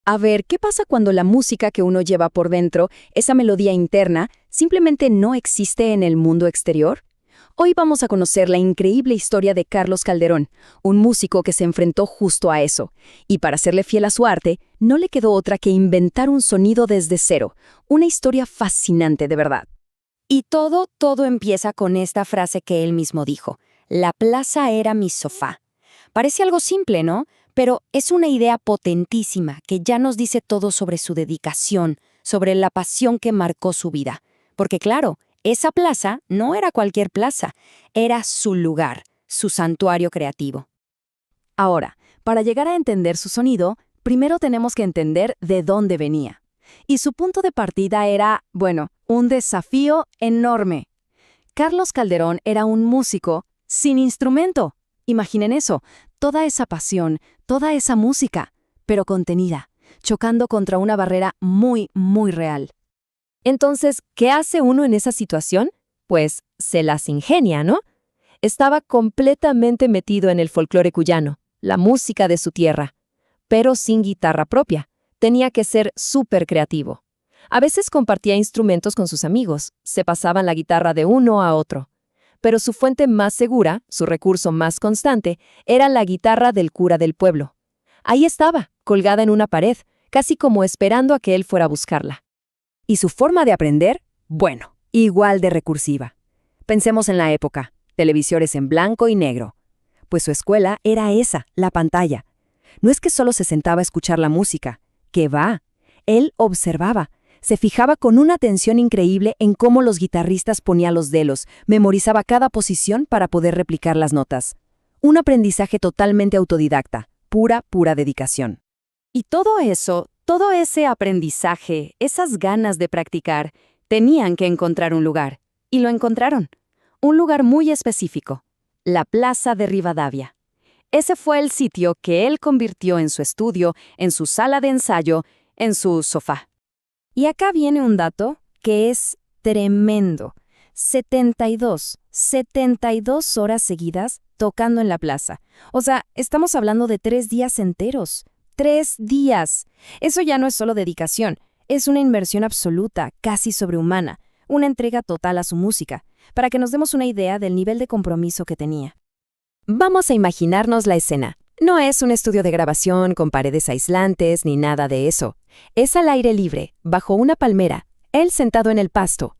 A ver, ¿qué pasa cuando la música que uno lleva por dentro, esa melodía interna, simplemente no existe en el mundo exterior? Hoy vamos a conocer la increíble historia de Carlos Calderón, un músico que se enfrentó justo a eso, y para serle fiel a su arte, no le quedó otra que inventar un sonido desde cero, una historia fascinante de verdad. Y todo empieza con esta frase que él mismo dijo: la plaza era mi sofá. Parece algo simple, ¿no? Pero es una idea potentísima que ya nos dice todo sobre su dedicación, sobre la pasión que marcó su vida. Porque claro, esa plaza no era cualquier plaza, era su lugar, su santuario creativo. Ahora, para llegar a entender su sonido, primero tenemos que entender de dónde venía. Y su punto de partida era, bueno, un desafío enorme. Carlos Calderón era un músico sin instrumento. Imaginen eso, toda esa pasión, toda esa música, pero contenida, chocando contra una barrera muy, muy real. Entonces, ¿qué hace uno en esa situación? Pues se las ingenia, ¿no? Estaba completamente metido en el folclore cuyano, la música de su tierra, pero sin guitarra propia. Tenía que ser súper creativo. A veces compartía instrumentos con sus amigos, se pasaban la guitarra de uno a otro. Pero su fuente más segura, su recurso más constante, era la guitarra del cura del pueblo. Ahí estaba, colgada en una pared, casi como esperando a que él fuera a buscarla. Y su forma de aprender, bueno, igual de recursiva. Pensemos en la época, televisores en blanco y negro. Pues su escuela era esa, la pantalla. No es que solo se sentaba a escuchar la música, que va. Él observaba, se fijaba con una atención increíble en cómo los guitarristas ponían los dedos, memorizaba cada posición para poder replicar las notas. Un aprendizaje totalmente autodidacta, pura dedicación. Y todo eso, todo ese aprendizaje, esas ganas de practicar, tenían que encontrar un lugar. Y lo encontraron. Un lugar muy específico: la Plaza de Rivadavia. Ese fue el sitio que él convirtió en su estudio, en su sala de ensayo, en su sofá. Y acá viene un dato que es tremendo. 72 horas seguidas tocando en la plaza. O sea, estamos hablando de 3 días enteros. 3 días. Eso ya no es solo dedicación, es una inversión absoluta, casi sobrehumana, una entrega total a su música, para que nos demos una idea del nivel de compromiso que tenía. Vamos a imaginarnos la escena. No es un estudio de grabación con paredes aislantes ni nada de eso. Es al aire libre, bajo una palmera, él sentado en el pasto.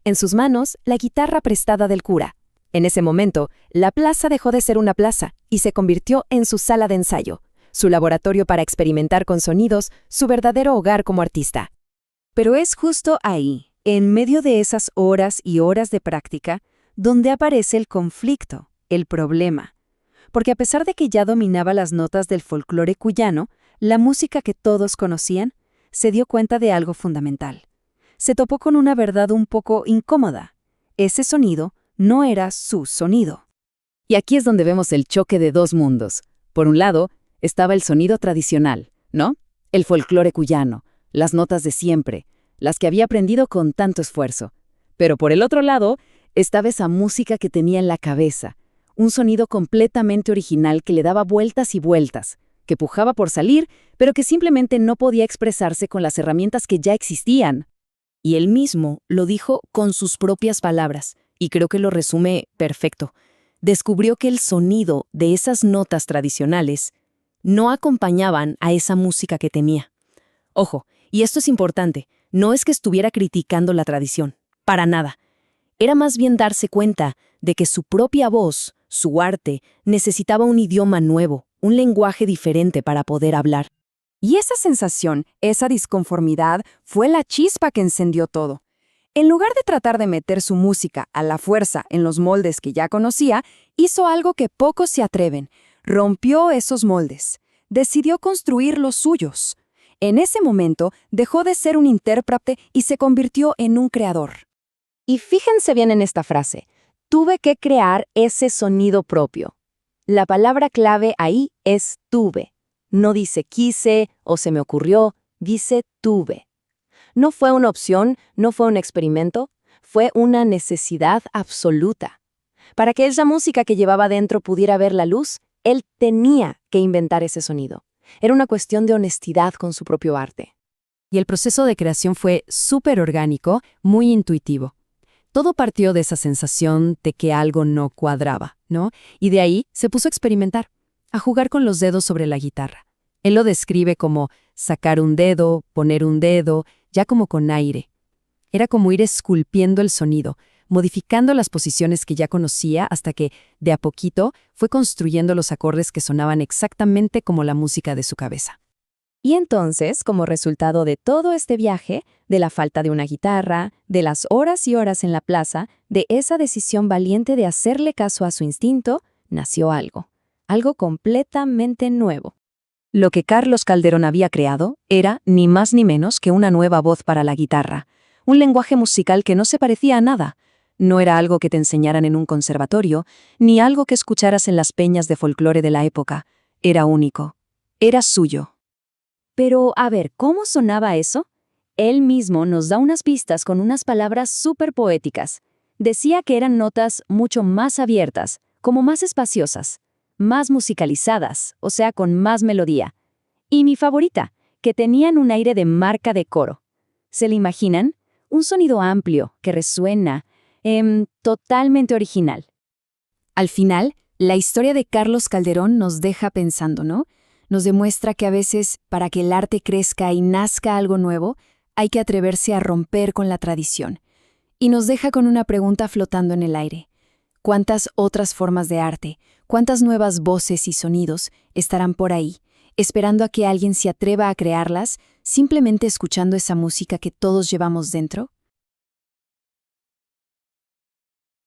En sus manos, la guitarra prestada del cura. En ese momento, la plaza dejó de ser una plaza y se convirtió en su sala de ensayo, su laboratorio para experimentar con sonidos, su verdadero hogar como artista. Pero es justo ahí, en medio de esas horas y horas de práctica, donde aparece el conflicto, el problema. Porque a pesar de que ya dominaba las notas del folclore cuyano, la música que todos conocían, se dio cuenta de algo fundamental. Se topó con una verdad un poco incómoda. Ese sonido no era su sonido. Y aquí es donde vemos el choque de dos mundos. Por un lado, estaba el sonido tradicional, ¿no? El folclore cuyano, las notas de siempre, las que había aprendido con tanto esfuerzo. Pero por el otro lado, estaba esa música que tenía en la cabeza, un sonido completamente original que le daba vueltas y vueltas, que pujaba por salir, pero que simplemente no podía expresarse con las herramientas que ya existían. Y él mismo lo dijo con sus propias palabras, y creo que lo resume perfecto. Descubrió que el sonido de esas notas tradicionales no acompañaban a esa música que tenía. Ojo, y esto es importante, no es que estuviera criticando la tradición, para nada. Era más bien darse cuenta de que su propia voz, su arte, necesitaba un idioma nuevo, un lenguaje diferente para poder hablar. Y esa sensación, esa disconformidad, fue la chispa que encendió todo. En lugar de tratar de meter su música a la fuerza en los moldes que ya conocía, hizo algo que pocos se atreven. Rompió esos moldes. Decidió construir los suyos. En ese momento, dejó de ser un intérprete y se convirtió en un creador. Y fíjense bien en esta frase: tuve que crear ese sonido propio. La palabra clave ahí es tuve. No dice quise o se me ocurrió, dice tuve. No fue una opción, no fue un experimento, fue una necesidad absoluta. Para que esa música que llevaba dentro pudiera ver la luz, él tenía que inventar ese sonido. Era una cuestión de honestidad con su propio arte. Y el proceso de creación fue súper orgánico, muy intuitivo. Todo partió de esa sensación de que algo no cuadraba, ¿no? Y de ahí se puso a experimentar, a jugar con los dedos sobre la guitarra. Él lo describe como sacar un dedo, poner un dedo, ya como con aire. Era como ir esculpiendo el sonido, modificando las posiciones que ya conocía hasta que, de a poquito, fue construyendo los acordes que sonaban exactamente como la música de su cabeza. Y entonces, como resultado de todo este viaje, de la falta de una guitarra, de las horas y horas en la plaza, de esa decisión valiente de hacerle caso a su instinto, nació algo completamente nuevo. Lo que Carlos Calderón había creado era, ni más ni menos, que una nueva voz para la guitarra, un lenguaje musical que no se parecía a nada. No era algo que te enseñaran en un conservatorio, ni algo que escucharas en las peñas de folclore de la época. Era único. Era suyo. Pero, a ver, ¿cómo sonaba eso? Él mismo nos da unas pistas con unas palabras súper poéticas. Decía que eran notas mucho más abiertas, como más espaciosas, más musicalizadas, o sea, con más melodía. Y mi favorita, que tenían un aire de marca de coro. ¿Se le imaginan? Un sonido amplio, que resuena, totalmente original. Al final, la historia de Carlos Calderón nos deja pensando, ¿no? Nos demuestra que a veces, para que el arte crezca y nazca algo nuevo, hay que atreverse a romper con la tradición. Y nos deja con una pregunta flotando en el aire. ¿Cuántas otras formas de arte, cuántas nuevas voces y sonidos estarán por ahí, esperando a que alguien se atreva a crearlas, simplemente escuchando esa música que todos llevamos dentro?